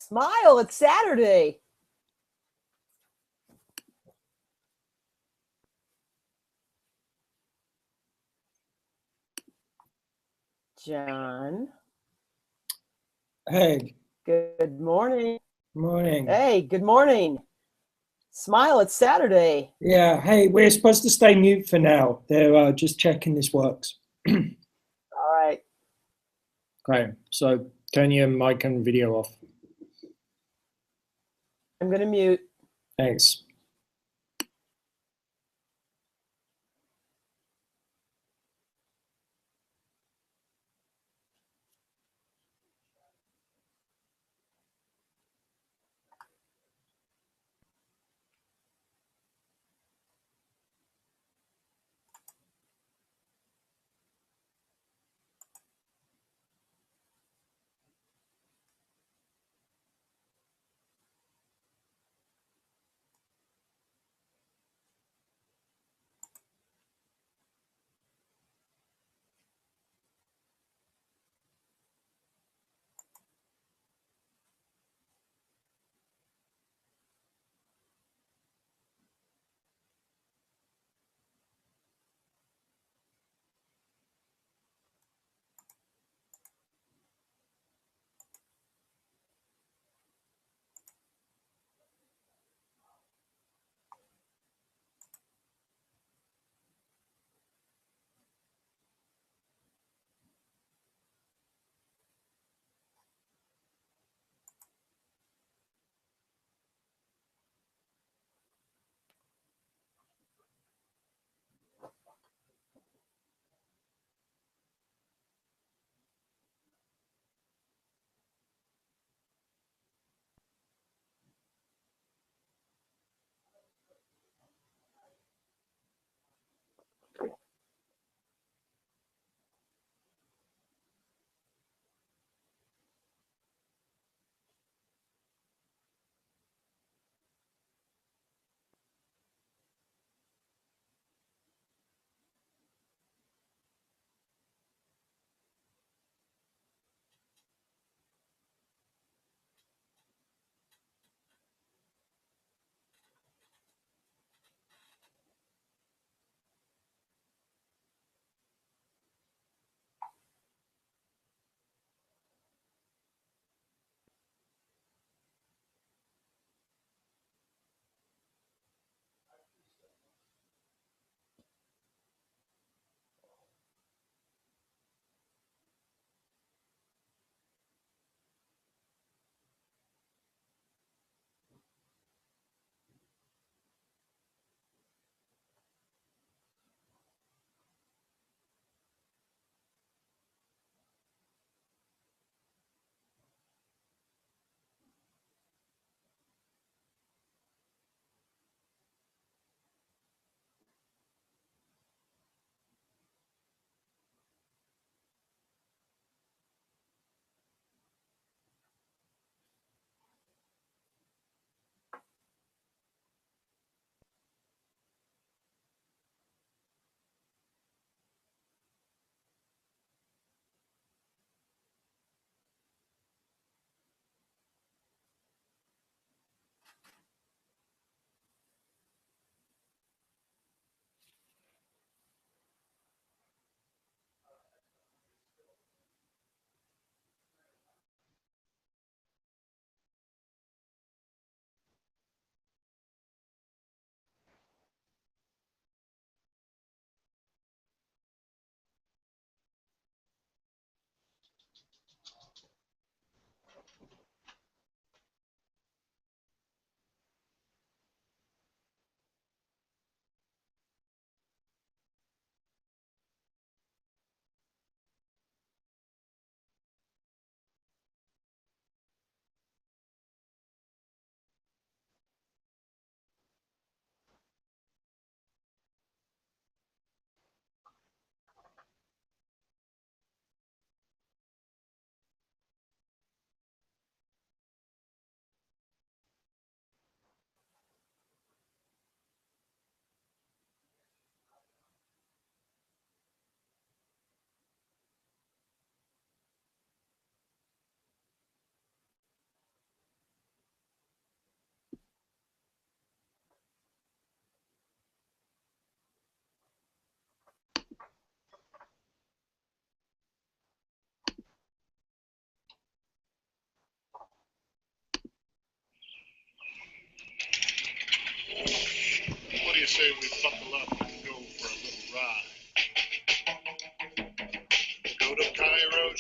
Smile, it's Saturday. John. Hey. Good morning. Morning. Hey, good morning. Smile, it's Saturday. Yeah, hey, we're supposed to stay mute for now. They're just checking this works. All right. Okay, so turn your mic and video off. I'm going to mute. Thanks.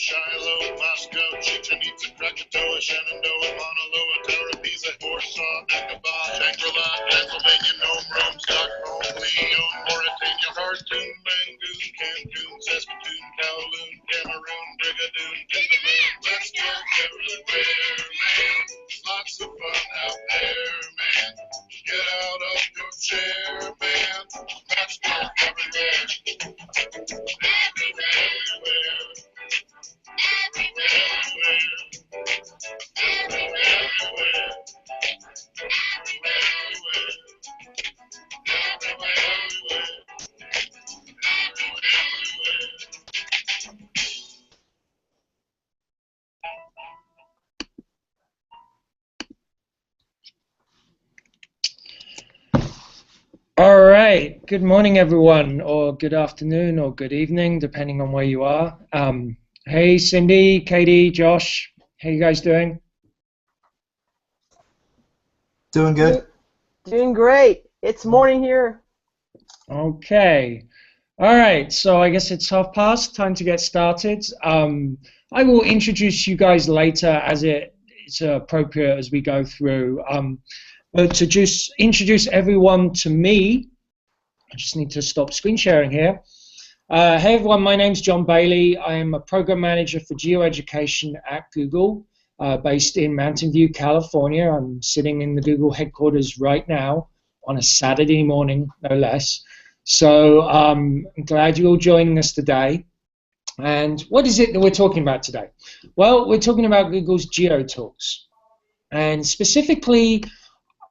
Shiloh, Moscow, Chichen Itza, Krakatoa, Shenandoah, Mauna Loa, Tara, Pisa, Warsaw, Aqaba, Shangri-La, Pennsylvania, Nome, Rome, Stockholm, Lyon, Mauritania, Khartoum, Rangoon, Cancun, Saskatoon, Kowloon, Cameroon, Brigadoon, Cameroon. Let's go everywhere, man. Lots of fun out there, man. Get out of your chair, man. Let's go everywhere. Everywhere, everywhere. All right. Good morning, everyone, or good afternoon, or good evening, depending on where you are. Hey, Cindy, Katie, Josh, how you guys doing? Doing good. Doing great. It's morning here. Okay. All right. So I guess it's 12:30. Time to get started. I will introduce you guys later as it's appropriate as we go through. But to just introduce everyone to me, I just need to stop screen sharing here. Hey everyone, my name's John Bailey. I am a program manager for geoeducation at Google, based in Mountain View, California. I'm sitting in the Google headquarters right now on a Saturday morning, no less. So I'm glad you're all joining us today. And what is it that we're talking about today? Well, we're talking about Google's Geo tools. And specifically,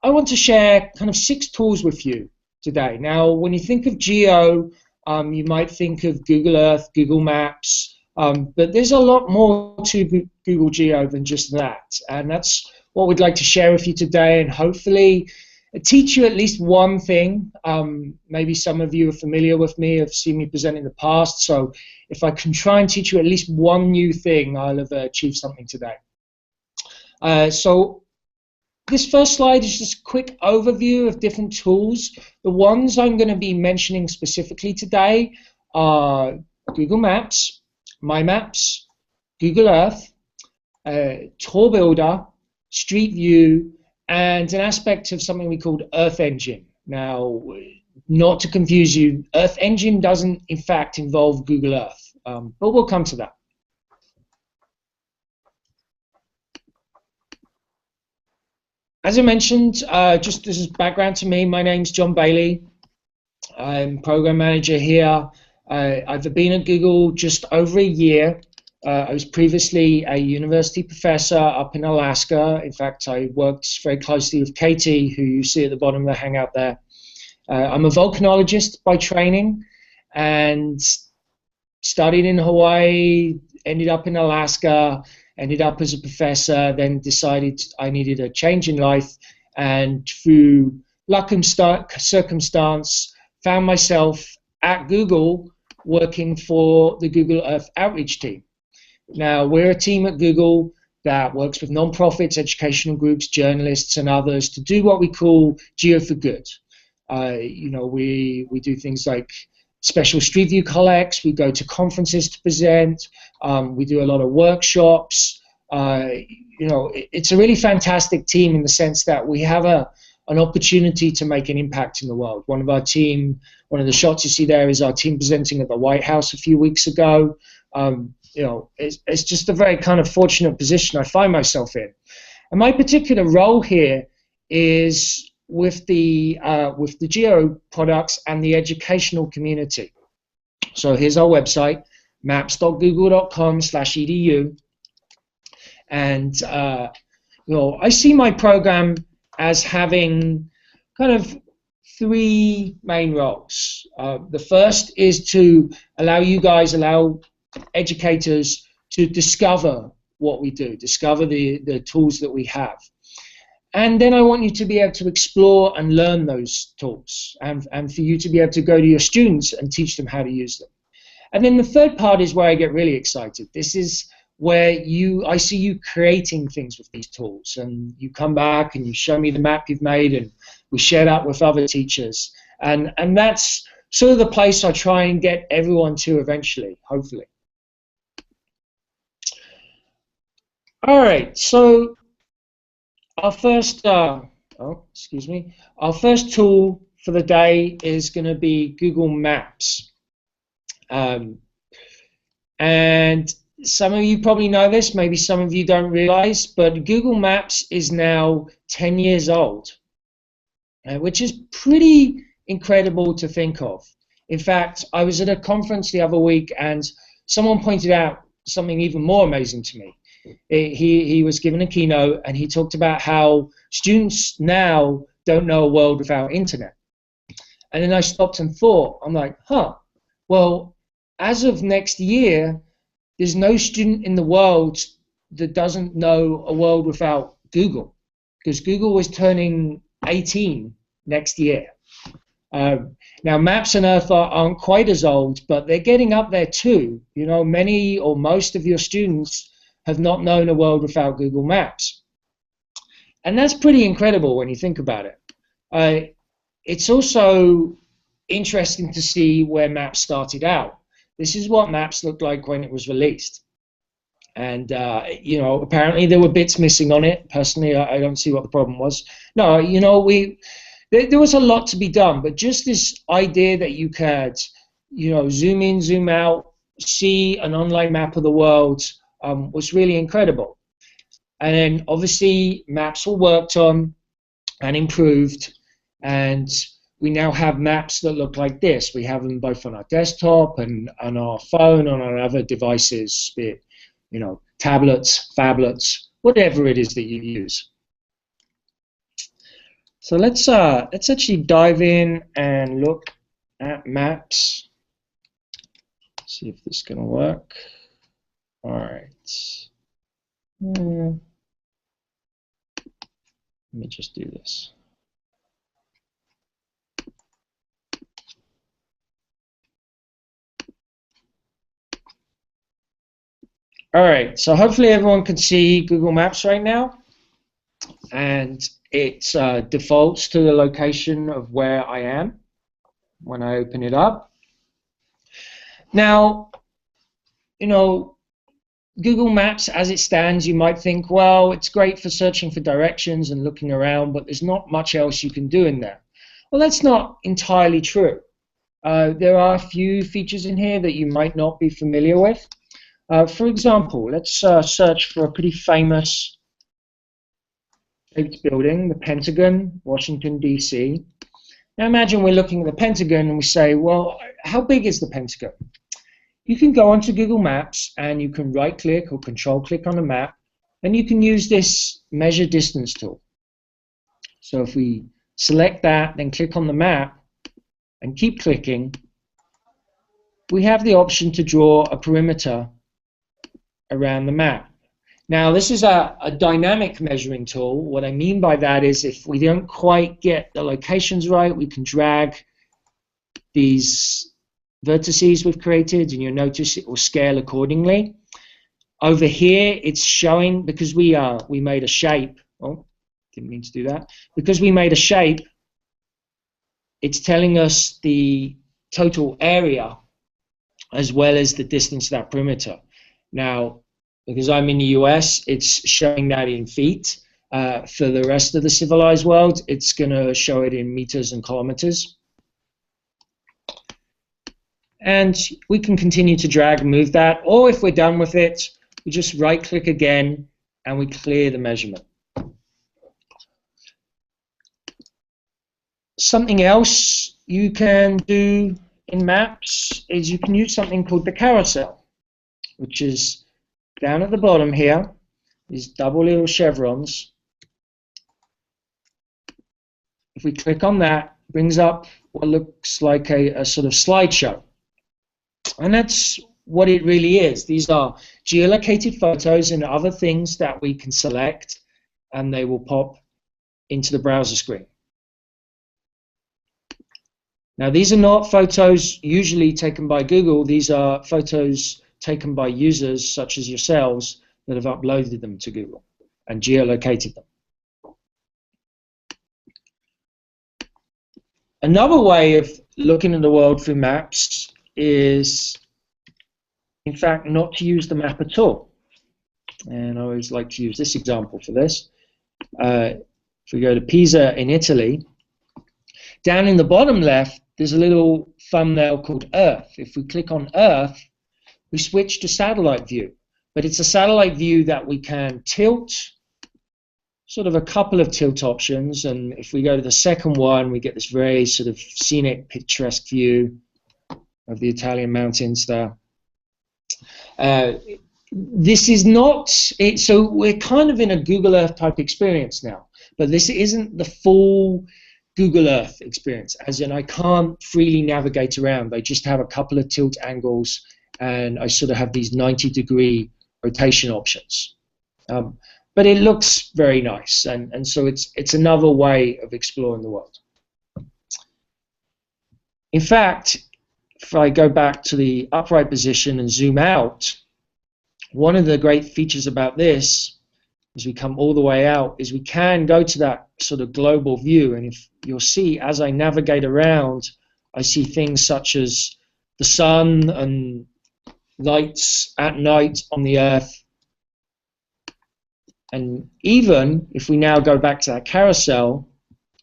I want to share kind of 6 tools with you today. Now, when you think of Geo, you might think of Google Earth, Google Maps, but there's a lot more to Google Geo than just that. And that's what we'd like to share with you today, and hopefully teach you at least one thing. Maybe some of you are familiar with me, have seen me present in the past, so if I can try and teach you at least one new thing, I'll have achieved something today. So this first slide is just a quick overview of different tools. The ones I'm going to be mentioning specifically today are Google Maps, My Maps, Google Earth, Tour Builder, Street View, and an aspect of something we called Earth Engine. Now, not to confuse you, Earth Engine doesn't in fact involve Google Earth, but we'll come to that. As I mentioned, just as background to me, my name's John Bailey. I'm program manager here. I've been at Google just over a year. I was previously a university professor up in Alaska. In fact, I worked very closely with Katie, who you see at the bottom of the hangout there. I'm a volcanologist by training and studied in Hawaii, ended up in Alaska, ended up as a professor, then decided I needed a change in life, and through luck and circumstance, found myself at Google working for the Google Earth Outreach team. Now, we're a team at Google that works with nonprofits, educational groups, journalists, and others to do what we call Geo for Good. We do things like special Street View collects, we go to conferences to present, we do a lot of workshops. It's a really fantastic team in the sense that we have an opportunity to make an impact in the world. One of the shots you see there is our team presenting at the White House a few weeks ago. It's just a very kind of fortunate position I find myself in. And my particular role here is with the Geo products and the educational community. So here's our website, maps.google.com/edu, and I see my program as having kind of 3 main roles. The first is to allow educators to discover what we do, discover the tools that we have. And then I want you to be able to explore and learn those tools, and for you to be able to go to your students and teach them how to use them. And then the third part is where I get really excited. This is where I see you creating things with these tools, and you come back and you show me the map you've made, and we share that with other teachers. And that's sort of the place I try and get everyone to eventually, hopefully. All right, so our first, our first tool for the day is going to be Google Maps. And some of you probably know this, maybe some of you don't realize, but Google Maps is now 10 years old, which is pretty incredible to think of. In fact, I was at a conference the other week and someone pointed out something even more amazing to me. He was given a keynote and he talked about how students now don't know a world without internet. And then I stopped and thought, I'm like, well, as of next year, there's no student in the world that doesn't know a world without Google, because Google is turning 18 next year. Now, Maps and Earth aren't quite as old, but they're getting up there too. You know, many or most of your students have not known a world without Google Maps. And that's pretty incredible when you think about it. It's also interesting to see where Maps started out. This is what Maps looked like when it was released. And, you know, apparently there were bits missing on it. Personally, I don't see what the problem was. No, you know, there was a lot to be done, but just this idea that you could, you know, zoom in, zoom out, see an online map of the world was really incredible. And then obviously maps were worked on and improved, and we now have maps that look like this. We have them both on our desktop and on our phone, on our other devices, be it, you know, tablets, phablets, whatever it is that you use. So let's actually dive in and look at maps. See if this is going to work. All right. Let me just do this. All right, so hopefully everyone can see Google Maps right now, and it defaults to the location of where I am when I open it up. Now, you know, Google Maps as it stands, you might think, well, it's great for searching for directions and looking around, but there's not much else you can do in there. Well, that's not entirely true. There are a few features in here that you might not be familiar with. For example, let's search for a pretty famous shaped building, the Pentagon, Washington, D.C. Now imagine we're looking at the Pentagon and we say, well, how big is the Pentagon? You can go onto Google Maps and you can right-click or control-click on a map, and you can use this measure distance tool. So if we select that, then click on the map and keep clicking, we have the option to draw a perimeter around the map. Now this is a dynamic measuring tool. What I mean by that is if we don't quite get the locations right, we can drag these vertices we've created, and you'll notice it will scale accordingly. Over here it's showing, because we made a shape, oh, didn't mean to do that, because we made a shape, it's telling us the total area as well as the distance to that perimeter. Now, because I'm in the US, it's showing that in feet. For the rest of the civilized world, it's going to show it in meters and kilometers. And we can continue to drag and move that, or if we're done with it, we just right-click again and we clear the measurement. Something else you can do in Maps is you can use something called the carousel, which is down at the bottom here, these double little chevrons. If we click on that, it brings up what looks like a sort of slideshow. And that's what it really is. These are geolocated photos and other things that we can select, and they will pop into the browser screen. Now, these are not photos usually taken by Google. These are photos taken by users such as yourselves that have uploaded them to Google and geolocated them. Another way of looking at the world through maps is, in fact, not to use the map at all. And I always like to use this example for this. If we go to Pisa in Italy, down in the bottom left, there's a little thumbnail called Earth. If we click on Earth, we switch to satellite view. But it's a satellite view that we can tilt, sort of a couple of tilt options. And if we go to the second one, we get this very sort of scenic, picturesque view of the Italian mountains there. This is not, so we're kind of in a Google Earth type experience now. But this isn't the full Google Earth experience, as in I can't freely navigate around. I just have a couple of tilt angles, and I sort of have these 90-degree rotation options. But it looks very nice, and so it's another way of exploring the world. In fact, if I go back to the upright position and zoom out, one of the great features about this, as we come all the way out, is we can go to that sort of global view. And if you'll see, as I navigate around, I see things such as the sun and lights at night on the Earth. And even if we now go back to that carousel,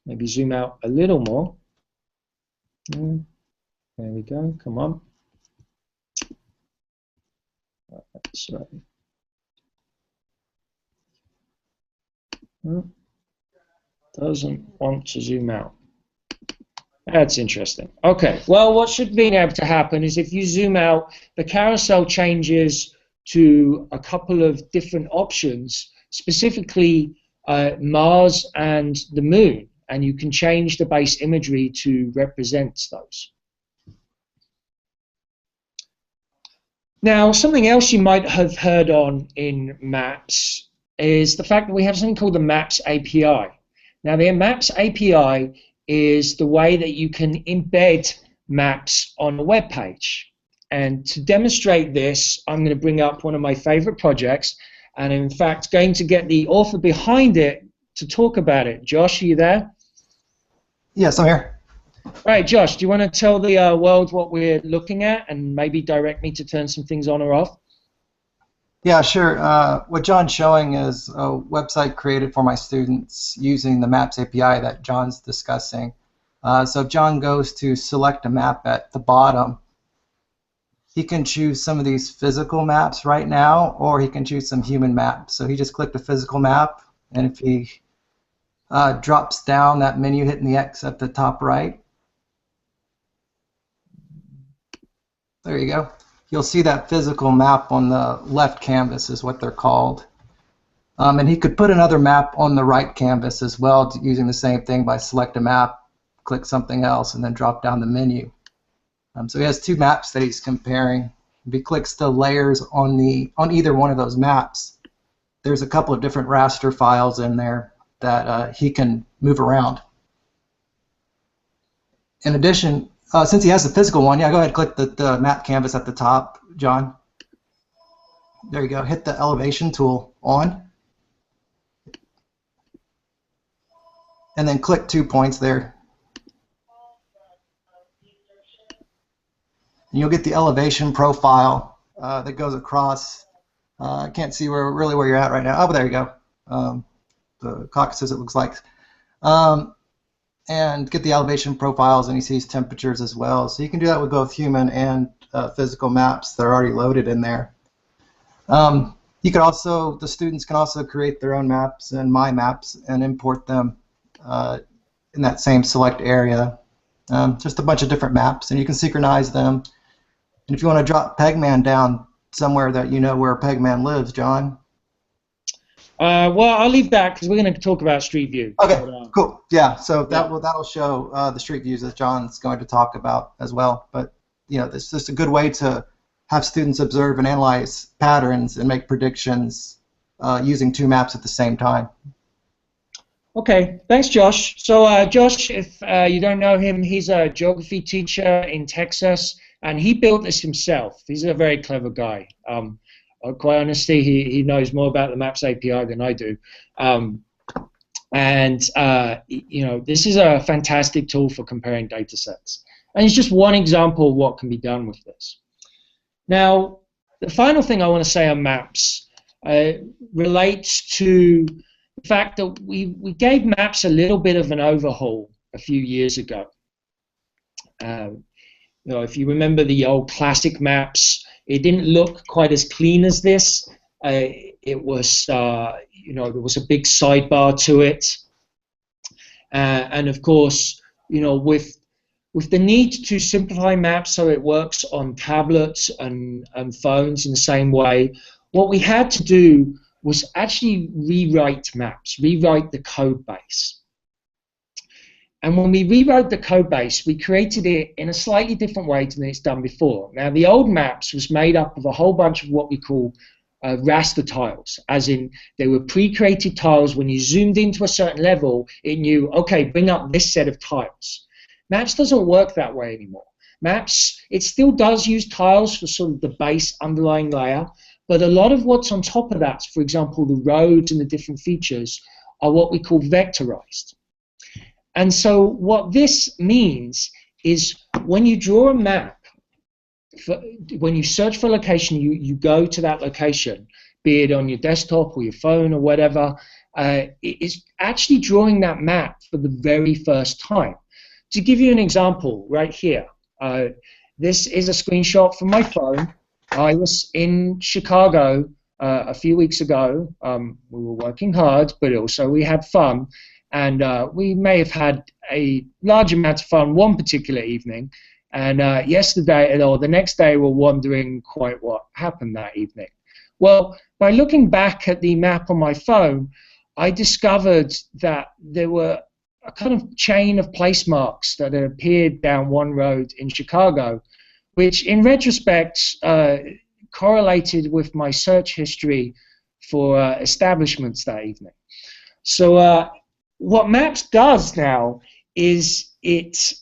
maybe zoom out a little more. There we go, come on. Sorry. Doesn't want to zoom out. That's interesting. Okay, well, what should be able to happen is if you zoom out, the carousel changes to a couple of different options, specifically Mars and the Moon, and you can change the base imagery to represent those. Now, something else you might have heard on in Maps is the fact that we have something called the Maps API. Now, the Maps API is the way that you can embed maps on a web page. And to demonstrate this, I'm going to bring up one of my favorite projects, and in fact, going to get the author behind it to talk about it. Josh, are you there? Yes, I'm here. Right, Josh, do you want to tell the world what we're looking at and maybe direct me to turn some things on or off? Yeah, sure. What John's showing is a website created for my students using the Maps API that John's discussing. So if John goes to select a map at the bottom, he can choose some of these physical maps right now, or he can choose some human maps. So he just clicked a physical map, and if he drops down that menu hitting the X at the top right, there you go. You'll see that physical map on the left canvas is what they're called. And he could put another map on the right canvas as well, using the same thing by select a map, click something else, and then drop down the menu. So he has two maps that he's comparing. If he clicks the layers on either one of those maps, there's a couple of different raster files in there that he can move around. In addition, since he has the physical one, yeah, go ahead and click the map canvas at the top, John. There you go. Hit the elevation tool on. And then click 2 points there. And you'll get the elevation profile that goes across. I can't see really where you're at right now. Oh, but there you go. The Caucasus, it looks like. And get the elevation profiles, and he sees temperatures as well. So you can do that with both human and physical maps that are already loaded in there. You could also, the students can also create their own maps and my maps and import them in that same select area. Just a bunch of different maps, and you can synchronize them. And if you want to drop Pegman down somewhere that you know where Pegman lives, John. Well, I'll leave that because we're going to talk about Street View. Okay, cool. Yeah, so that'll show the street views that John's going to talk about as well. But you know, it's just a good way to have students observe and analyze patterns and make predictions using two maps at the same time. Okay, thanks, Josh. So, Josh, if you don't know him, he's a geography teacher in Texas, and he built this himself. He's a very clever guy. Quite honestly, he knows more about the Maps API than I do. You know, this is a fantastic tool for comparing data sets. And it's just one example of what can be done with this. Now, the final thing I want to say on maps relates to the fact that we gave maps a little bit of an overhaul a few years ago. You know, if you remember the old classic maps, it didn't look quite as clean as this. It was, you know, there was a big sidebar to it, and of course, you know, with the need to simplify maps so it works on tablets and phones in the same way, what we had to do was actually rewrite maps, rewrite the code base. And when we rewrote the code base, we created it in a slightly different way than it's done before. Now, the old maps was made up of a whole bunch of what we call raster tiles, as in they were pre-created tiles. When you zoomed into a certain level, it knew, okay, bring up this set of tiles. Maps doesn't work that way anymore. Maps, it still does use tiles for sort of the base underlying layer, but a lot of what's on top of that, for example, the roads and the different features, are what we call vectorized. And so what this means is when you draw a map, when you search for a location, you go to that location, be it on your desktop or your phone or whatever, it's actually drawing that map for the very first time. To give you an example, right here, this is a screenshot from my phone. I was in Chicago a few weeks ago. We were working hard, but also we had fun. And we may have had a large amount of fun one particular evening. And yesterday, or the next day, we're wondering quite what happened that evening. Well, by looking back at the map on my phone, I discovered that there were a kind of chain of place marks that had appeared down one road in Chicago, which in retrospect correlated with my search history for establishments that evening. So what Maps does now is it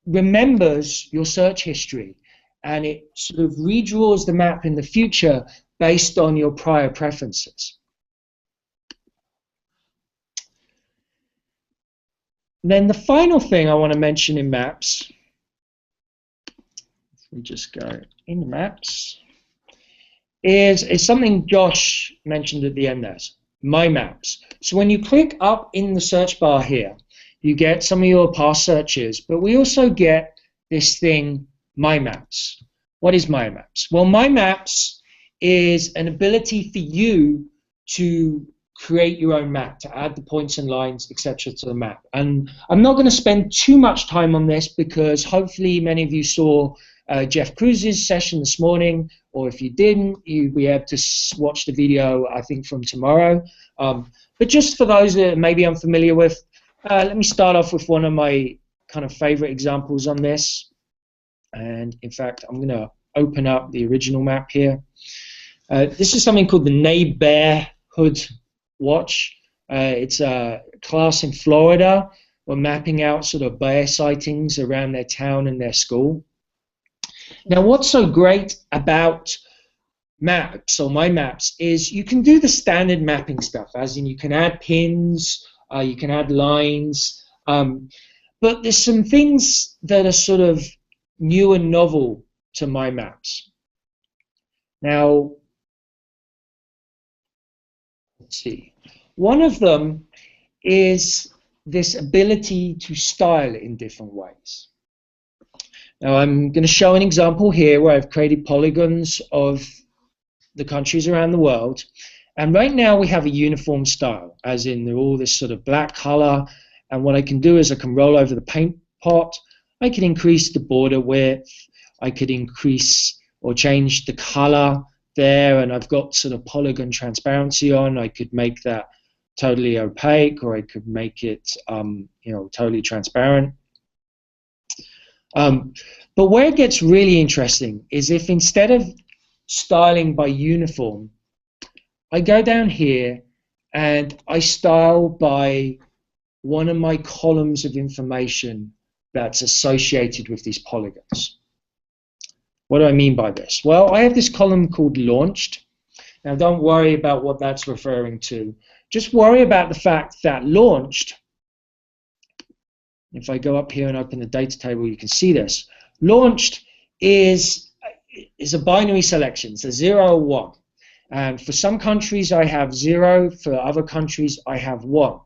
remembers your search history, and it sort of redraws the map in the future based on your prior preferences. Then the final thing I want to mention in Maps, if we just go into Maps, is something Josh mentioned at the end there, My Maps. So when you click up in the search bar here, you get some of your past searches, but we also get this thing, My Maps. What is My Maps? Well, My Maps is an ability for you to create your own map, to add the points and lines, etc. to the map. And I'm not going to spend too much time on this because hopefully many of you saw Jeff Cruz's session this morning, or if you didn't, you'll be able to watch the video, I think, from tomorrow. But just for those that maybe I'm familiar with, let me start off with one of my kind of favorite examples on this. And in fact, I'm going to open up the original map here. This is something called the Neighborhood Watch. It's a class in Florida. We're mapping out sort of bear sightings around their town and their school. Now, what's so great about Maps, or My Maps, is you can do the standard mapping stuff, as in you can add pins, you can add lines, but there's some things that are sort of new and novel to My Maps. Now, let's see. One of them is this ability to style in different ways. Now, I'm going to show an example here where I've created polygons of the countries around the world. And right now we have a uniform style, as in they're all this sort of black color. And what I can do is I can roll over the paint pot. I can increase the border width. I could increase or change the color there. And I've got sort of polygon transparency on. I could make that totally opaque, or I could make it totally transparent. But where it gets really interesting is if instead of styling by uniform, I go down here and I style by one of my columns of information that's associated with these polygons. What do I mean by this? Well, I have this column called Launched. Now, don't worry about what that's referring to. Just worry about the fact that Launched, if I go up here and open the data table, you can see this. Launched is a binary selection, it's a 0 or 1. And for some countries, I have 0. For other countries, I have 1.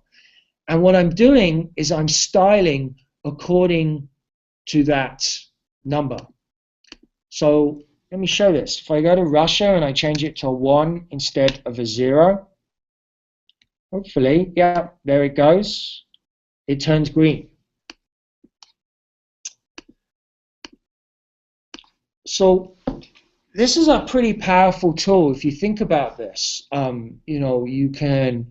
And what I'm doing is I'm styling according to that number. So let me show this. If I go to Russia and I change it to a 1 instead of a 0, hopefully, yeah, there it goes. It turns green. So this is a pretty powerful tool if you think about this. You know, you can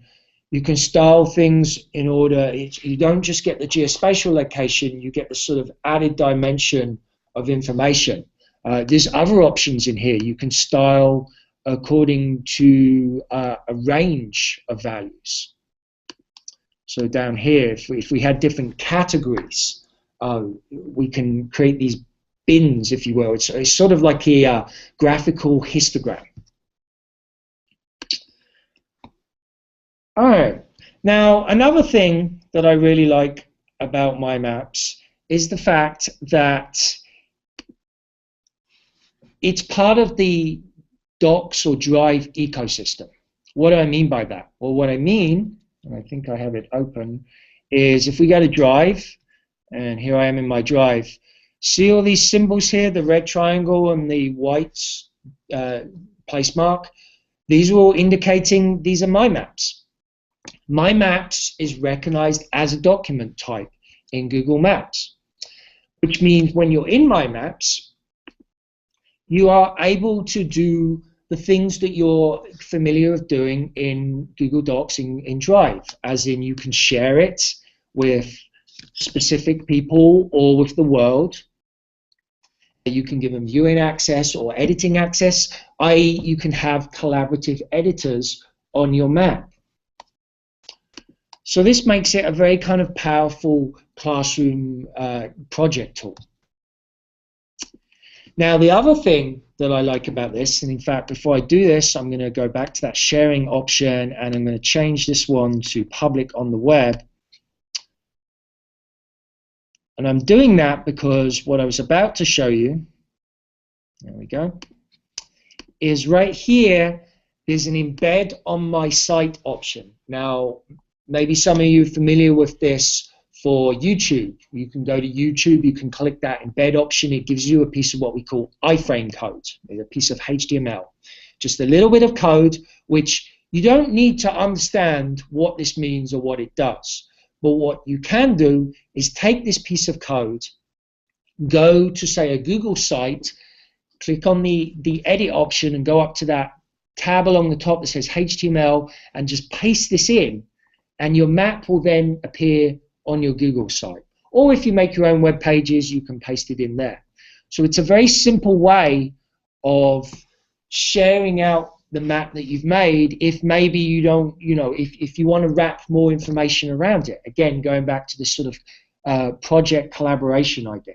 style things in order. You don't just get the geospatial location, you get the sort of added dimension of information. There's other options in here. You can style according to a range of values. So down here, if we had different categories, we can create these bins, if you will. It's sort of like a graphical histogram. All right. Now, another thing that I really like about my maps is the fact that it's part of the Docs or Drive ecosystem. What do I mean by that? Well, what I mean, and I think I have it open, is if we go to Drive, and here I am in my Drive, see all these symbols here, the red triangle and the white place mark? These are all indicating these are my maps. My Maps is recognized as a document type in Google Maps, which means when you're in My Maps, you are able to do the things that you're familiar with doing in Google Docs in Drive, as in you can share it with specific people or with the world. You can give them viewing access or editing access, i.e. you can have collaborative editors on your map. So this makes it a very kind of powerful classroom project tool. Now the other thing that I like about this, and in fact before I do this, I'm going to go back to that sharing option and I'm going to change this one to public on the web. And I'm doing that because what I was about to show you, there we go, is right here, there's an embed on my site option. Now, maybe some of you are familiar with this for YouTube. You can go to YouTube, you can click that embed option, it gives you a piece of what we call iframe code, a piece of HTML. Just a little bit of code, which you don't need to understand what this means or what it does. But what you can do is take this piece of code, go to, say, a Google site, click on the edit option and go up to that tab along the top that says HTML and just paste this in, and your map will then appear on your Google site. Or if you make your own web pages, you can paste it in there. So it's a very simple way of sharing out the map that you've made if maybe you don't, if you want to wrap more information around it. Again, going back to this sort of project collaboration idea.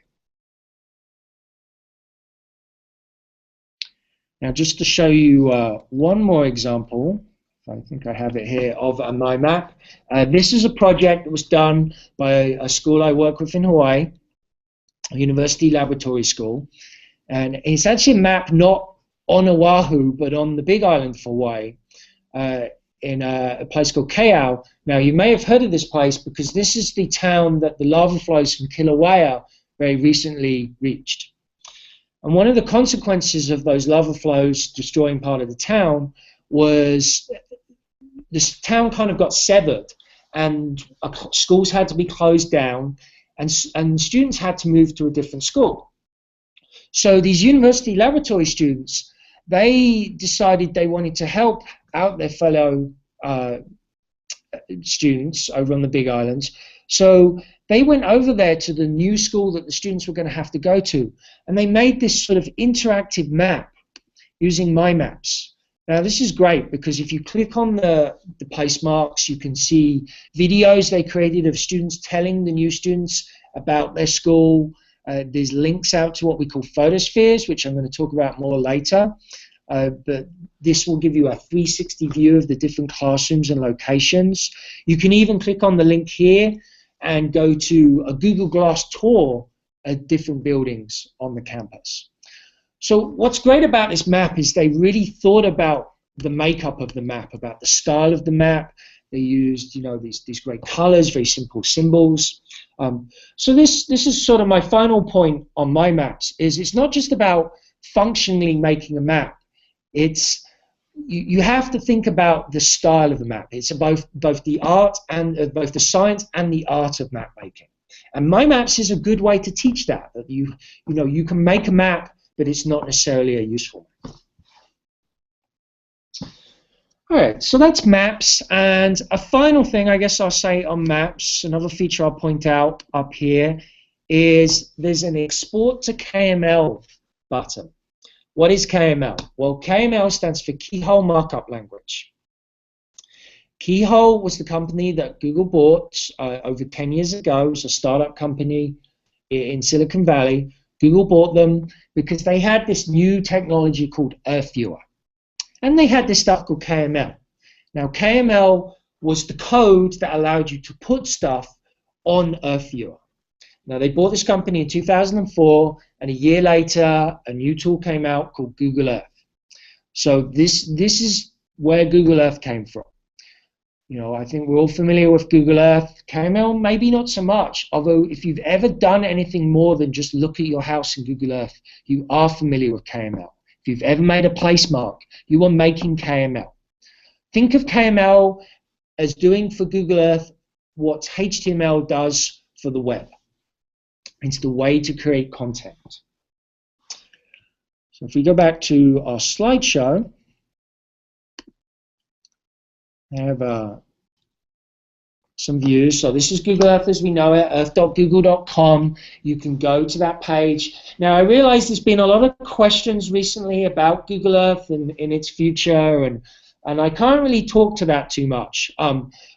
Now just to show you one more example, I think I have it here, of my map. This is a project that was done by a school I work with in Hawaii, a university laboratory school, and it's actually a map not on Oahu, but on the Big Island of Hawaii, in a place called Kau. Now, you may have heard of this place because this is the town that the lava flows from Kilauea very recently reached. And one of the consequences of those lava flows destroying part of the town was this town kind of got severed, and schools had to be closed down, and students had to move to a different school. So these university laboratory students, they decided they wanted to help out their fellow students over on the Big Islands. So they went over there to the new school that the students were going to have to go to, and they made this sort of interactive map using My Maps. Now this is great because if you click on the place marks, you can see videos they created of students telling the new students about their school. There's links out to what we call photospheres, which I'm going to talk about more later. But this will give you a 360 view of the different classrooms and locations. You can even click on the link here and go to a Google Glass tour of different buildings on the campus. So what's great about this map is they really thought about the makeup of the map, about the style of the map. They used, these great colors, very simple symbols. So this is sort of my final point on my maps. Is it's not just about functionally making a map. It's you have to think about the style of the map. It's both the art and both the science and the art of map making. And my maps is a good way to teach that. That you can make a map, but it's not necessarily a useful map. All right, so that's maps, and a final thing I guess I'll say on maps, another feature I'll point out up here, is there's an export to KML button. What is KML? Well, KML stands for Keyhole Markup Language. Keyhole was the company that Google bought over 10 years ago. It was a startup company in Silicon Valley. Google bought them because they had this new technology called EarthViewer. And they had this stuff called KML. Now, KML was the code that allowed you to put stuff on EarthViewer. Now, they bought this company in 2004, and a year later, a new tool came out called Google Earth. So this is where Google Earth came from. I think we're all familiar with Google Earth. KML, maybe not so much, although if you've ever done anything more than just look at your house in Google Earth, you are familiar with KML. If you've ever made a place mark, you are making KML. Think of KML as doing for Google Earth what HTML does for the web. It's the way to create content. So if we go back to our slideshow, I have some views. So this is Google Earth as we know it, earth.google.com. You can go to that page. Now, I realize there's been a lot of questions recently about Google Earth and in its future, and I can't really talk to that too much.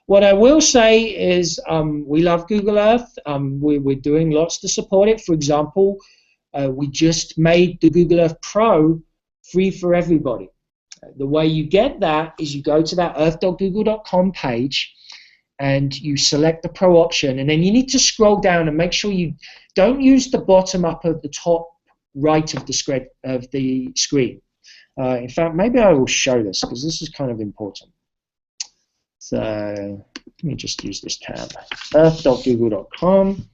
What I will say is we love Google Earth. We're doing lots to support it. For example, we just made the Google Earth Pro free for everybody. The way you get that is you go to that earth.google.com page, and you select the Pro option, and then you need to scroll down and make sure you don't use the bottom up of the top right of the screen. In fact, maybe I will show this because this is kind of important. So let me just use this tab, earth.google.com.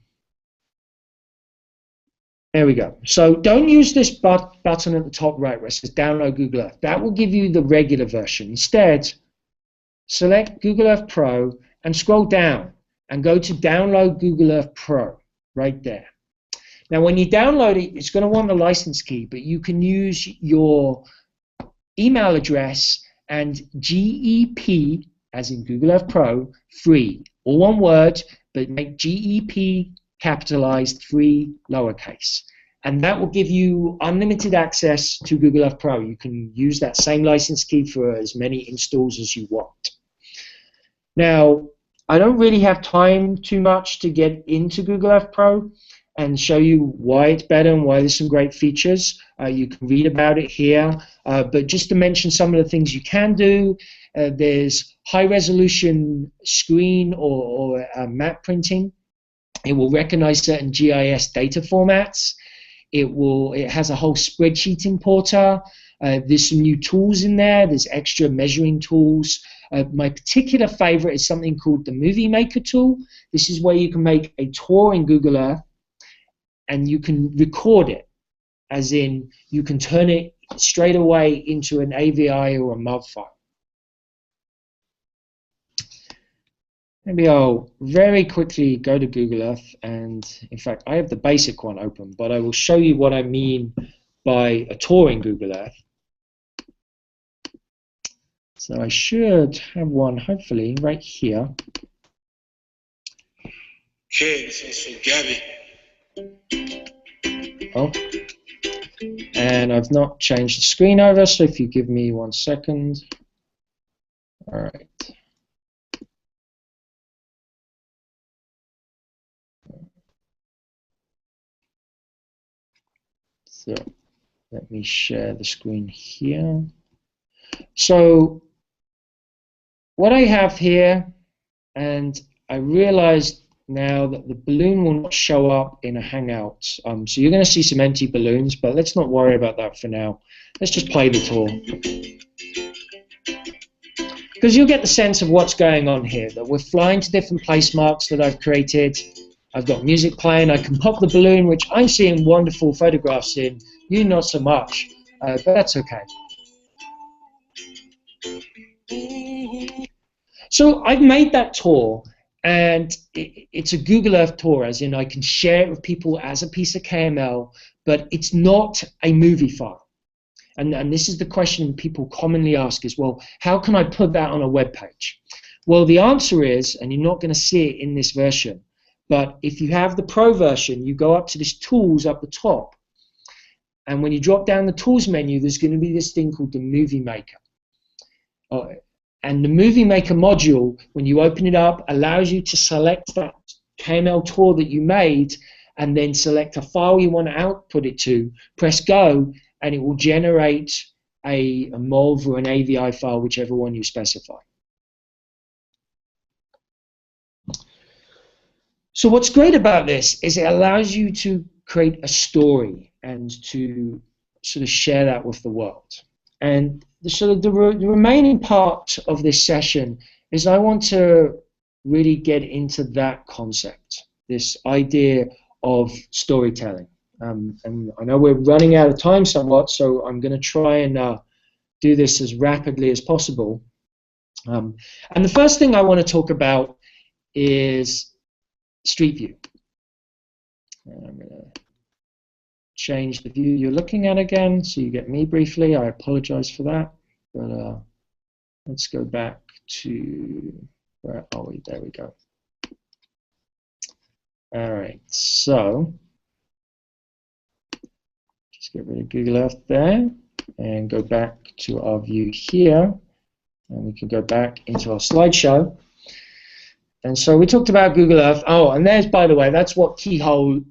There we go. So don't use this button at the top right where it says download Google Earth. That will give you the regular version. Instead, select Google Earth Pro and scroll down and go to download Google Earth Pro right there. Now when you download it, it's going to want a license key, but you can use your email address and GEP, as in Google Earth Pro, free, all one word, but make GEP capitalized, free, lowercase. And that will give you unlimited access to Google Earth Pro. You can use that same license key for as many installs as you want. Now, I don't really have time too much to get into Google Earth Pro and show you why it's better and why there's some great features. You can read about it here, but just to mention some of the things you can do, there's high-resolution screen or map printing. It will recognize certain GIS data formats. It has a whole spreadsheet importer. There's some new tools in there. There's extra measuring tools. My particular favorite is something called the Movie Maker tool. This is where you can make a tour in Google Earth and you can record it, as in you can turn it straight away into an AVI or a MOV file. Maybe I'll very quickly go to Google Earth, and in fact I have the basic one open, but I will show you what I mean by a tour in Google Earth. So I should have one hopefully right here. Okay, so Gabby. Oh, and I've not changed the screen over, so if you give me 1 second. All right. So let me share the screen here. So what I have here, and I realized now that the balloon will not show up in a Hangout. So you're going to see some empty balloons, but let's not worry about that for now. Let's just play the tour. because you'll get the sense of what's going on here, that we're flying to different place marks that I've created. I've got music playing. I can pop the balloon, which I'm seeing wonderful photographs in. You not so much, but that's okay. So I've made that tour, and it's a Google Earth tour, as in I can share it with people as a piece of KML, but it's not a movie file. And this is the question people commonly ask is, well, how can I put that on a web page? Well, the answer is, and you're not going to see it in this version, but if you have the Pro version, you go up to this Tools up the top, and when you drop down the Tools menu, there's going to be this thing called the Movie Maker. And the Movie Maker module, when you open it up, allows you to select that KML tour that you made, and then select a file you want to output it to, press go, and it will generate a MOV or an AVI file, whichever one you specify. So what's great about this is it allows you to create a story and to sort of share that with the world. And the remaining part of this session is I want to really get into that concept, this idea of storytelling. And I know we're running out of time somewhat, so I'm going to try and do this as rapidly as possible. And the first thing I want to talk about is Street View. I'm going to change the view you're looking at again, so you get me briefly. I apologize for that, but let's go back to, where are we? There we go. All right, so just get rid of Google Earth there and go back to our view here, and we can go back into our slideshow. And so we talked about Google Earth. Oh, and there's, by the way, that's what Keyhole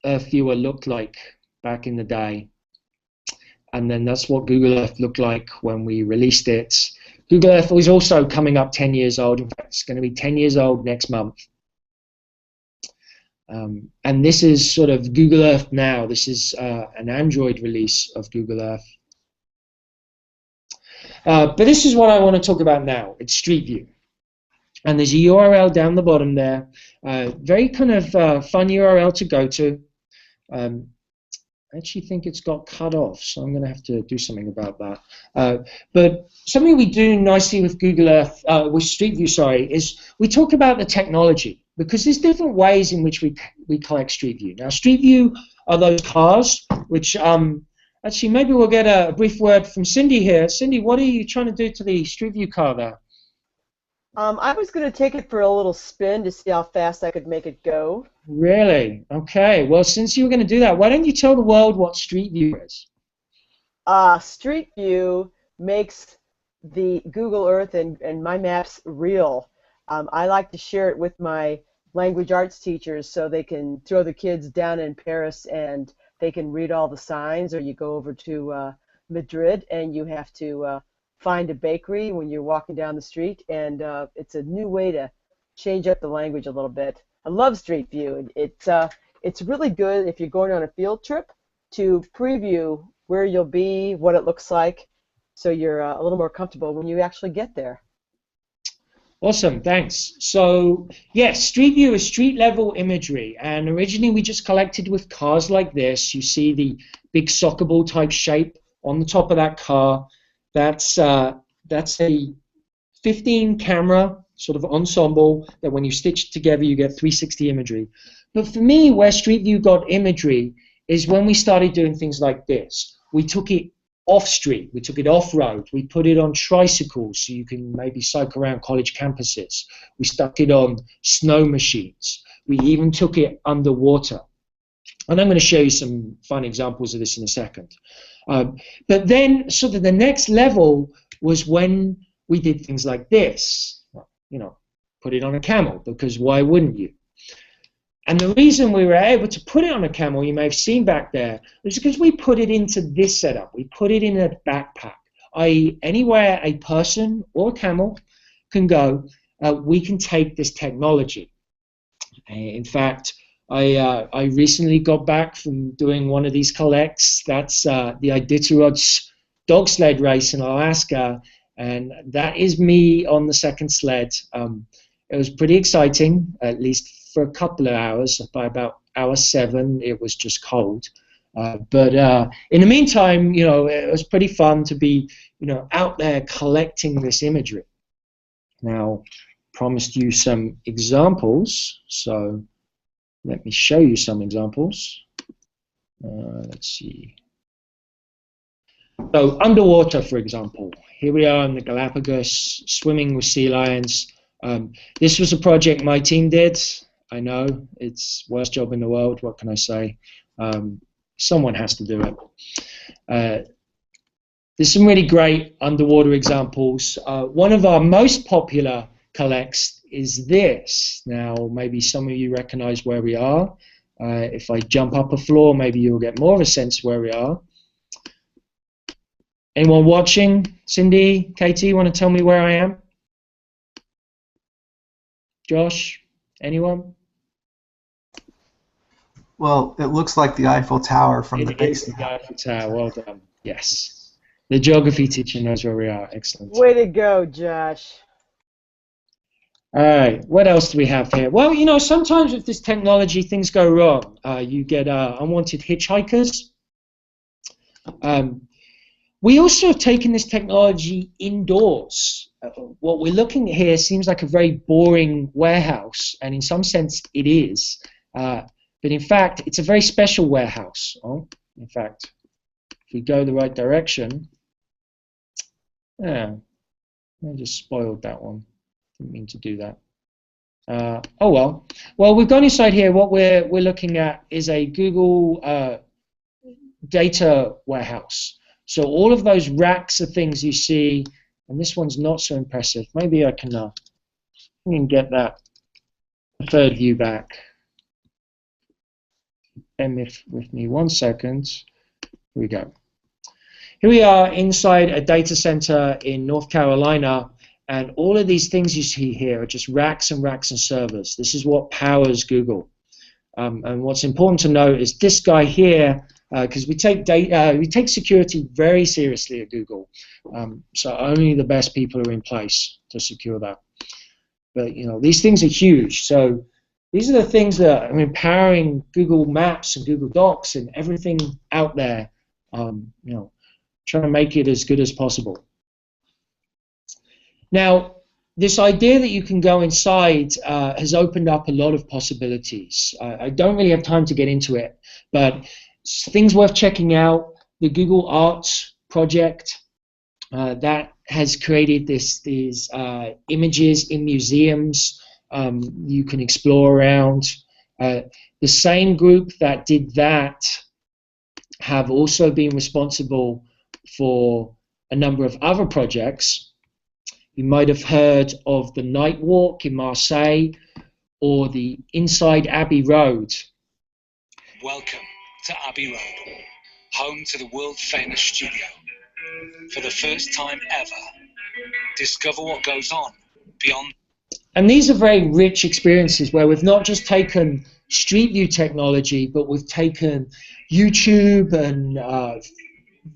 Earth Viewer looked like back in the day. And then that's what Google Earth looked like when we released it. Google Earth was also coming up 10 years old. In fact, it's going to be 10 years old next month. And this is sort of Google Earth now. This is an Android release of Google Earth. But this is what I want to talk about now. It's Street View. And there's a URL down the bottom there. Very kind of fun URL to go to. I actually think it's got cut off, so I'm going to have to do something about that. But something we do nicely with Google Earth, with Street View, sorry, is we talk about the technology, because there's different ways in which we collect Street View. Now, Street View are those cars, which actually maybe we'll get a brief word from Cindy here. Cindy, what are you trying to do to the Street View car there? I was going to take it for a little spin to see how fast I could make it go. Really? Okay. Well, since you were going to do that, why don't you tell the world what Street View is? Street View makes the Google Earth and my maps real. I like to share it with my language arts teachers so they can throw the kids down in Paris and they can read all the signs, or you go over to Madrid and you have to find a bakery when you're walking down the street, and it's a new way to change up the language a little bit. I love Street View. It's really good if you're going on a field trip to preview where you'll be, what it looks like, so you're a little more comfortable when you actually get there. Awesome, thanks. So, yes, Street View is street-level imagery, and originally we just collected with cars like this. You see the big soccer ball type shape on the top of that car. That's a 15 camera sort of ensemble that when you stitch it together you get 360 imagery. But for me, where Street View got imagery is when we started doing things like this. We took it off street, we took it off road, we put it on tricycles so you can maybe cycle around college campuses. We stuck it on snow machines. We even took it underwater. And I'm going to show you some fun examples of this in a second. But then sort of the next level was when we did things like this. You know, put it on a camel, because why wouldn't you? And the reason we were able to put it on a camel, you may have seen back there, was because we put it into this setup. We put it in a backpack, i.e. anywhere a person or a camel can go, we can take this technology. In fact, I recently got back from doing one of these collects. That's the Iditarod's dog sled race in Alaska, and that is me on the second sled. It was pretty exciting, at least for a couple of hours. By about hour 7, it was just cold. But in the meantime, it was pretty fun to be, out there collecting this imagery. Now, promised you some examples, so let me show you some examples. Let's see. So underwater, for example, here we are in the Galapagos, swimming with sea lions. This was a project my team did. I know, it's the worst job in the world, what can I say? Someone has to do it. There's some really great underwater examples. One of our most popular collects is this. Now, maybe some of you recognize where we are. If I jump up a floor, maybe you'll get more of a sense where we are. Anyone watching? Cindy, Katie, want to tell me where I am? Josh, anyone? Well, it looks like the Eiffel Tower from the It is basement. the Eiffel Tower. Well done. Yes. The geography teacher knows where we are. Excellent. Way to go, Josh. All right. What else do we have here? Well, sometimes with this technology, things go wrong. You get unwanted hitchhikers. We also have taken this technology indoors. What we're looking at here seems like a very boring warehouse, and in some sense it is. But in fact, it's a very special warehouse. Oh, in fact, if we go the right direction, I just spoiled that one. Didn't mean to do that. Oh well. Well, we've gone inside here. What we're looking at is a Google data warehouse. So all of those racks of things you see, and this one's not so impressive. Maybe I can get that third view back. Bear with me 1 second. Here we go. Here we are inside a data center in North Carolina, and all of these things you see here are just racks and racks and servers. This is what powers Google. And what's important to note is this guy here, because we take security very seriously at Google. So only the best people are in place to secure that. But these things are huge. So these are the things that are empowering Google Maps and Google Docs and everything out there. Trying to make it as good as possible. Now, this idea that you can go inside has opened up a lot of possibilities. I don't really have time to get into it, but things worth checking out. The Google Arts project that has created these images in museums you can explore around. The same group that did that have also been responsible for a number of other projects. You might have heard of the Night Walk in Marseille or the Inside Abbey Road. Welcome to Abbey Road, home to the world-famous studio. For the first time ever, discover what goes on beyond. And these are very rich experiences where we've not just taken Street View technology, but we've taken YouTube and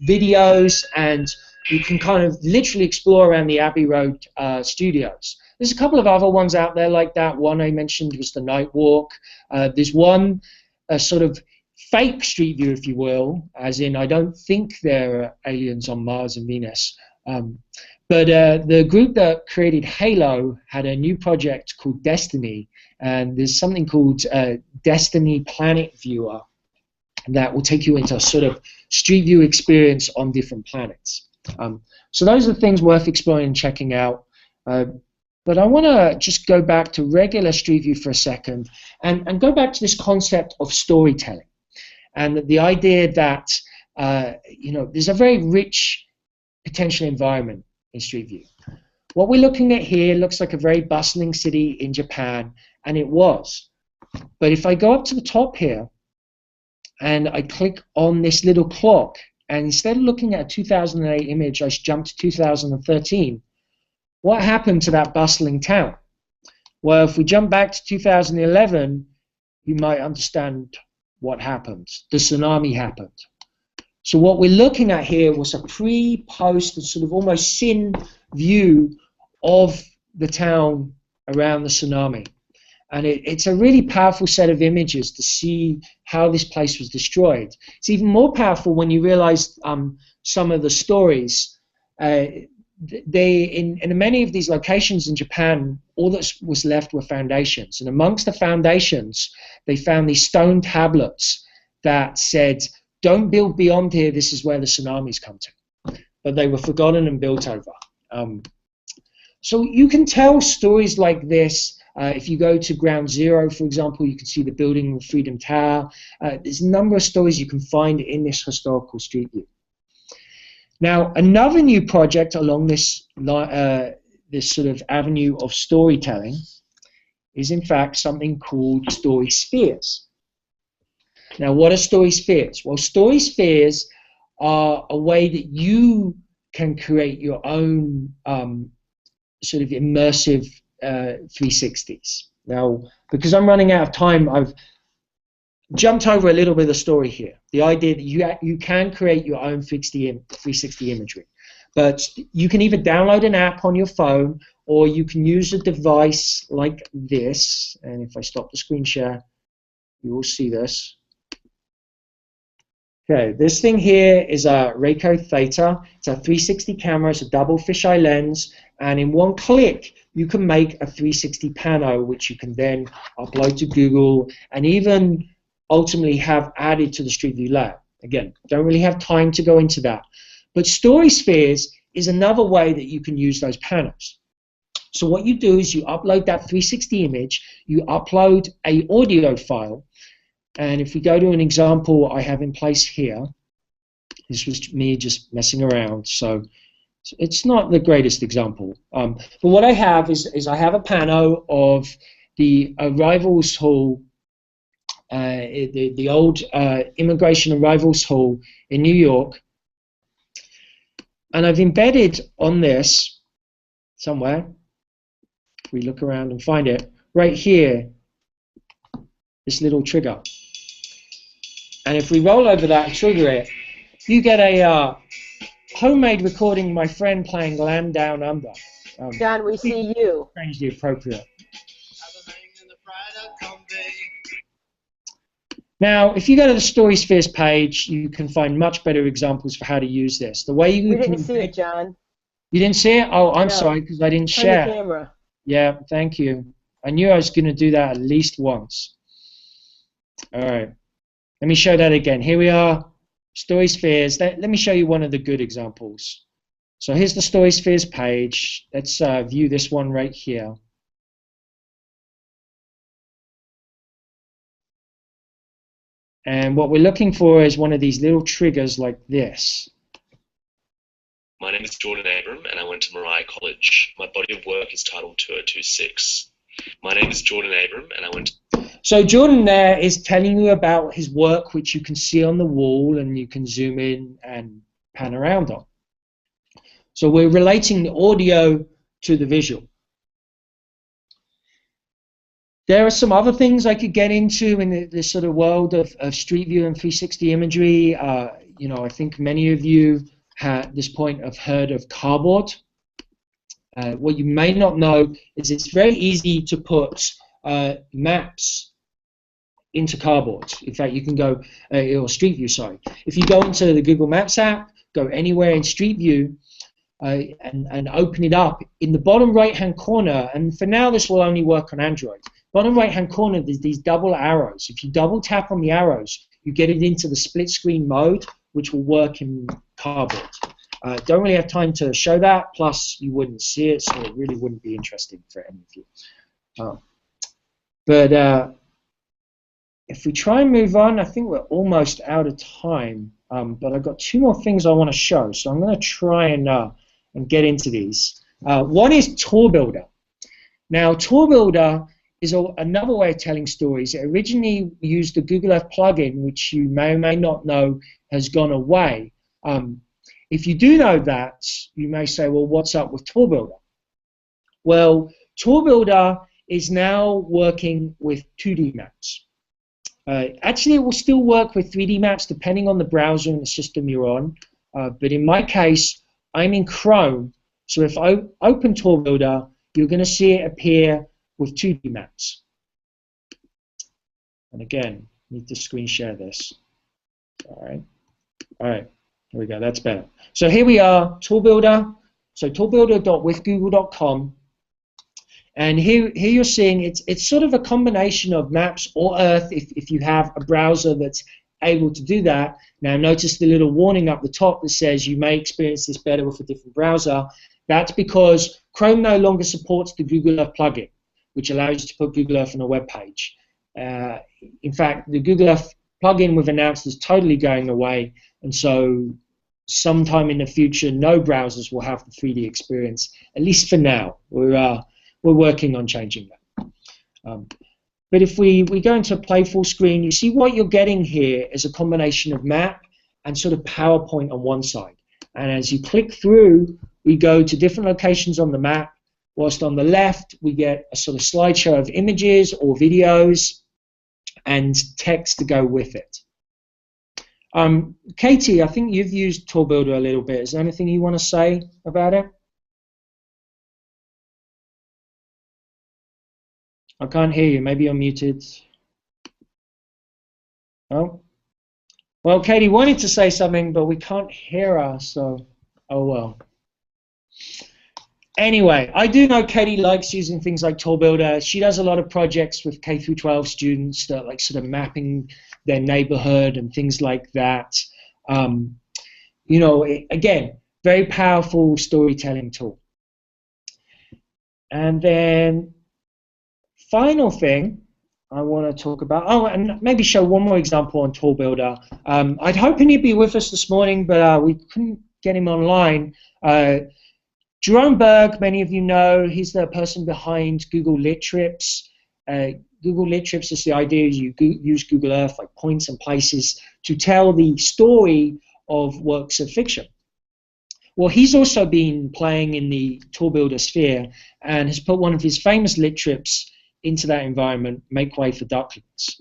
videos, and you can kind of literally explore around the Abbey Road studios. There's a couple of other ones out there like that. One I mentioned was the Night Walk. There's one sort of fake Street View, if you will, as in I don't think there are aliens on Mars and Venus. But the group that created Halo had a new project called Destiny, and there's something called Destiny Planet Viewer that will take you into a sort of Street View experience on different planets. So those are things worth exploring and checking out. But I want to just go back to regular Street View for a second and go back to this concept of storytelling and the idea that there's a very rich potential environment in Street View. What we're looking at here looks like a very bustling city in Japan, and it was. But if I go up to the top here and I click on this little clock, and instead of looking at a 2008 image, I jump to 2013, what happened to that bustling town? Well, if we jump back to 2011, you might understand what happened. The tsunami happened. So what we're looking at here was a pre-post and sort of almost sin view of the town around the tsunami. And it's a really powerful set of images to see how this place was destroyed. It's even more powerful when you realize some of the stories. In many of these locations in Japan, all that was left were foundations. And amongst the foundations, they found these stone tablets that said, "Don't build beyond here, this is where the tsunamis come to." But they were forgotten and built over. So you can tell stories like this. If you go to Ground Zero, for example, you can see the building of Freedom Tower. There's a number of stories you can find in this historical street view. Now, another new project along this sort of avenue of storytelling is, in fact, something called story spheres. Now, what are story spheres? Well, story spheres are a way that you can create your own sort of immersive 360s. Now, because I'm running out of time, I've jumped over a little bit of the story here. The idea that you can create your own 360 imagery. But you can either download an app on your phone, or you can use a device like this. And if I stop the screen share, you will see this. Okay, this thing here is a Ricoh Theta. It's a 360 camera, it's a double fisheye lens, and in one click you can make a 360 pano, which you can then upload to Google and even ultimately have added to the Street View Lab. Again, don't really have time to go into that. But Story Spheres is another way that you can use those panos. So what you do is you upload that 360 image, you upload a audio file, and if we go to an example I have in place here, this was me just messing around, so it's not the greatest example. But what I have is I have a pano of the arrivals hall, the old immigration arrivals hall in New York, and I've embedded on this somewhere, if we look around and find it, right here, this little trigger. And if we roll over that and trigger it, you get a homemade recording of my friend playing Land Down Under. John, we see you. Strangely appropriate. Now, if you go to the Story Spheres page, you can find much better examples for how to use this. The way you We didn't see it, John. You didn't see it? Oh, I'm No. sorry, because I didn't Turn share. the camera. Yeah, thank you. I knew I was going to do that at least once. All right. Let me show that again. Here we are, Story Spheres. Let me show you one of the good examples. So here's the Story Spheres page. Let's view this one right here. And what we're looking for is one of these little triggers like this. My name is Jordan Abram, and I went to Mariah College. My body of work is titled 2026. My name is Jordan Abram, and I went to... So Jordan there is telling you about his work, which you can see on the wall, and you can zoom in and pan around on. So we're relating the audio to the visual. There are some other things I could get into in this sort of world of Street View and 360 imagery. You know, I think many of you at this point have heard of cardboard. What you may not know is it's very easy to put maps into cardboard. In fact, you can go, or Street View, sorry. If you go into the Google Maps app, go anywhere in Street View, and open it up, in the bottom right-hand corner, and for now this will only work on Android, bottom right-hand corner there's these double arrows. If you double tap on the arrows, you get it into the split screen mode, which will work in cardboard. Don't really have time to show that, plus you wouldn't see it, so it really wouldn't be interesting for any of you. But if we try and move on, I think we're almost out of time, but I've got two more things I want to show, so I'm going to try and get into these. One is Tour Builder. Now, Tour Builder is another way of telling stories. It originally used the Google Earth plugin, which you may or may not know has gone away. If you do know that, you may say, well, what's up with Tour Builder? Well, Tour Builder is now working with 2D maps. Actually, it will still work with 3D maps depending on the browser and the system you're on. But in my case, I'm in Chrome. So if I open Tour Builder, you're going to see it appear with 2D maps. And again, I need to screen share this. All right, here we go. That's better. So here we are, Tour Builder. So tourbuilder.withgoogle.com. And here you're seeing it's sort of a combination of maps or Earth if you have a browser that's able to do that. Now notice the little warning up the top that says you may experience this better with a different browser. That's because Chrome no longer supports the Google Earth plugin, which allows you to put Google Earth on a web page. In fact, the Google Earth plugin we've announced is totally going away, and so sometime in the future, no browsers will have the 3D experience, at least for now. We're working on changing that. But if we go into a play full screen, you see what you're getting here is a combination of map and sort of PowerPoint on one side. And as you click through, we go to different locations on the map, whilst on the left we get a sort of slideshow of images or videos and text to go with it. Katie, I think you've used Tour Builder a little bit. Is there anything you want to say about it? I can't hear you. Maybe you're muted. Oh. Well, Katie wanted to say something, but we can't hear her, so oh well. Anyway, I do know Katie likes using things like Tour Builder. She does a lot of projects with K through 12 students that like sort of mapping their neighborhood and things like that. You know, again, very powerful storytelling tool. And then final thing I want to talk about, oh, and maybe show one more example on Tour Builder. I'd hoping he'd be with us this morning, but we couldn't get him online. Jerome Berg, many of you know, he's the person behind Google Lit Trips. Google Lit Trips is the idea you use Google Earth, like points and places, to tell the story of works of fiction. Well, he's also been playing in the Tour Builder sphere and has put one of his famous lit trips into that environment, Make Way for Ducklings.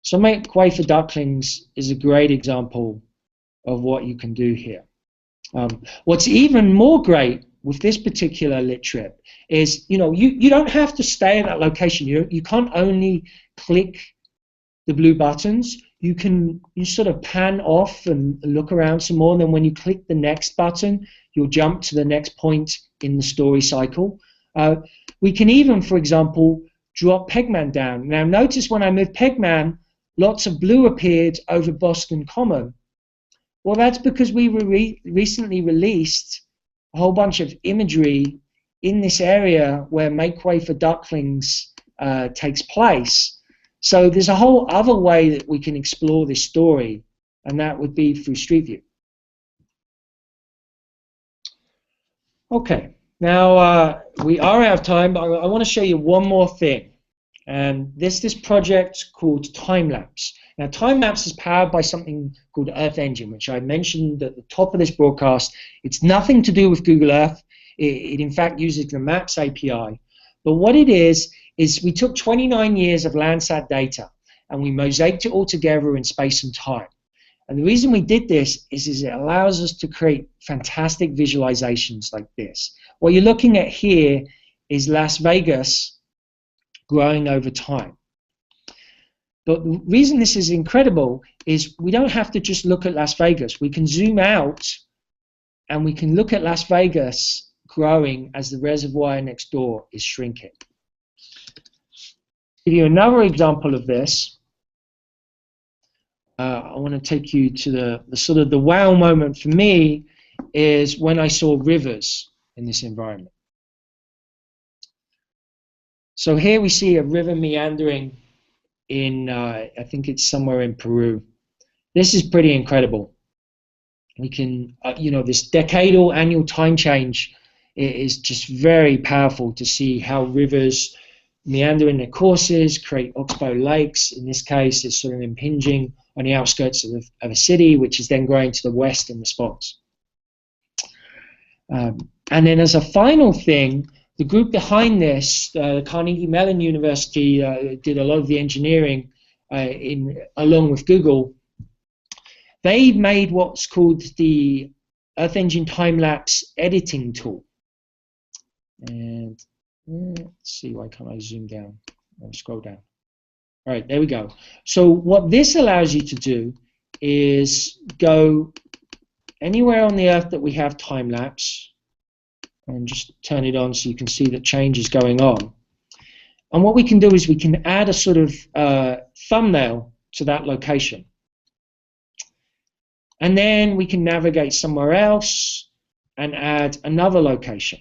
So Make Way for Ducklings is a great example of what you can do here. What's even more great with this particular lit trip is, you know, you don't have to stay at that location. You can't only click the blue buttons. You sort of pan off and look around some more, and then when you click the next button, you'll jump to the next point in the story cycle. We can even, for example, drop Pegman down. Now notice when I move Pegman, lots of blue appeared over Boston Common. Well, that's because we recently released a whole bunch of imagery in this area where Make Way for Ducklings takes place. So there's a whole other way that we can explore this story, and that would be through Street View. Okay, now we are out of time, but I want to show you one more thing. And this project called Time-Lapse. Now, Time-Lapse is powered by something called Earth Engine, which I mentioned at the top of this broadcast. It's nothing to do with Google Earth. It in fact uses the Maps API. But what it is we took 29 years of Landsat data and we mosaicked it all together in space and time. And the reason we did this is it allows us to create fantastic visualizations like this. What you're looking at here is Las Vegas growing over time. But the reason this is incredible is we don't have to just look at Las Vegas. We can zoom out and we can look at Las Vegas growing as the reservoir next door is shrinking. To give you another example of this, I want to take you to the sort of the wow moment for me is when I saw rivers in this environment. So here we see a river meandering in, I think it's somewhere in Peru. This is pretty incredible. We can, you know, this decadal annual time change is just very powerful to see how rivers meander in their courses, create oxbow lakes. In this case, it's sort of impinging on the outskirts of a city, which is then growing to the west in response. And then as a final thing, the group behind this, Carnegie Mellon University, did a lot of the engineering along with Google. They made what's called the Earth Engine time-lapse editing tool. And let's see, why can't I zoom down? I'll scroll down. All right, there we go. So what this allows you to do is go anywhere on the Earth that we have time-lapse, and just turn it on so you can see that change is going on. And what we can do is we can add a sort of thumbnail to that location. And then we can navigate somewhere else and add another location.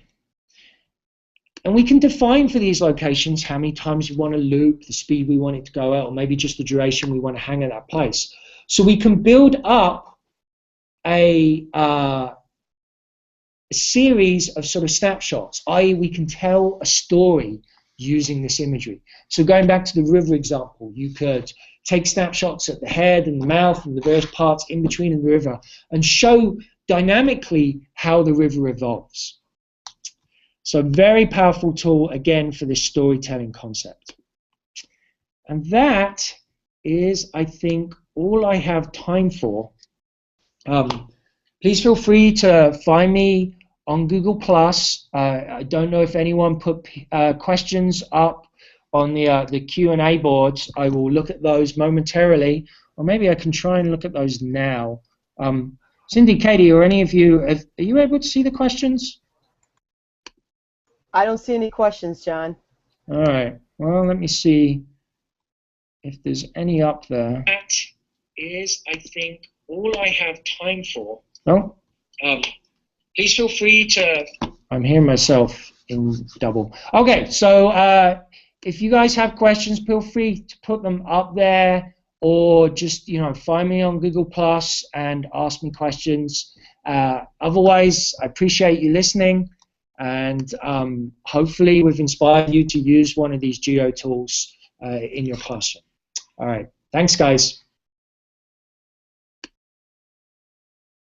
And we can define for these locations how many times we want to loop, the speed we want it to go at, or maybe just the duration we want to hang at that place. So we can build up a series of sort of snapshots, i.e. we can tell a story using this imagery. So going back to the river example, you could take snapshots at the head and the mouth and the various parts in between in the river and show dynamically how the river evolves. So very powerful tool, again, for this storytelling concept. And that is, I think, all I have time for. Please feel free to find me on Google+. I don't know if anyone put questions up on the Q&A boards. I will look at those momentarily, or maybe I can try and look at those now. Cindy, Katie, or any of you, are you able to see the questions? I don't see any questions, John. All right. Well, let me see if there's any up there. That is, I think, all I have time for. No? Please feel free to... I'm hearing myself in double. Okay, so if you guys have questions, feel free to put them up there, or just, find me on Google Plus and ask me questions. Otherwise, I appreciate you listening, and hopefully we've inspired you to use one of these geo tools in your classroom. All right, thanks, guys.